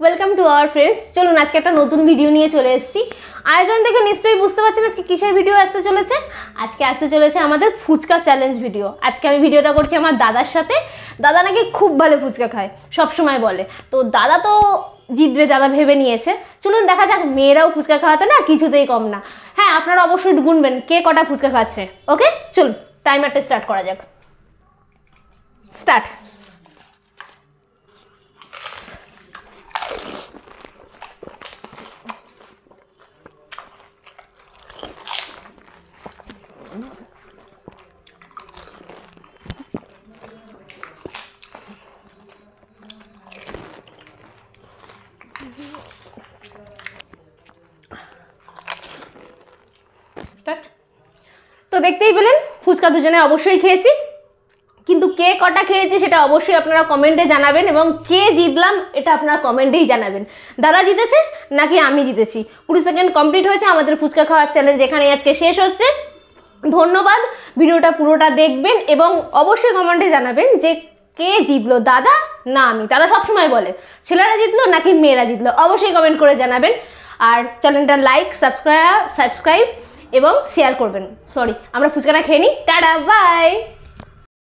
Welcome to our friends. চলুন আজকে একটা নতুন ভিডিও নিয়ে চলে এসেছি। আয়োজন দেখে নিশ্চয়ই বুঝতে পারছেন আজকে কিসের ভিডিও আসতে চলেছে। আজকে আসতে চলেছে আমাদের ফুচকা চ্যালেঞ্জ ভিডিও। আজকে আমি ভিডিওটা করছি আমার দাদার সাথে। দাদা নাকি খুব ভালো ফুচকা খায়, সবসময় বলে। তো দাদা তো জিতবে, দাদা ভেবে নিয়েছে। চলুন দেখা যাক, মেয়েরাও ফুচকা খাওয়াতে না কিছুতেই কম না। হ্যাঁ, আপনারা অবশ্যই গুনবেন কে কটা ফুচকা খাচ্ছে। ওকে, চলুন টাইমারটা স্টার্ট করা যাক। স্টার্ট। তো দেখতেই পেলেন ফুচকা দুজনে অবশ্যই খেয়েছি, কিন্তু কে কটা খেয়েছি সেটা অবশ্যই আপনারা কমেন্টে জানাবেন, এবং কে জিতলাম এটা আপনারা কমেন্টেই জানাবেন। দাদা জিতেছে নাকি আমি জিতেছি। 20 সেকেন্ড কমপ্লিট হয়েছে আমাদের ফুচকা খাওয়ার চ্যালেঞ্জ, এখানে আজকে শেষ হচ্ছে। ধন্যবাদ, ভিডিওটা পুরোটা দেখবেন এবং অবশ্যই কমেন্টে জানাবেন যে কে জিতলো, দাদা না আমি। দাদা সবসময় বলে ছেলেরা জিতলো নাকি মেয়েরা জিতলো, অবশ্যই কমেন্ট করে জানাবেন। আর চ্যানেলটা লাইক, সাবস্ক্রাইব এবং শেয়ার করবেন। সরি, আমরা ফুচকাটা খেয়ে নিই। Tata, by.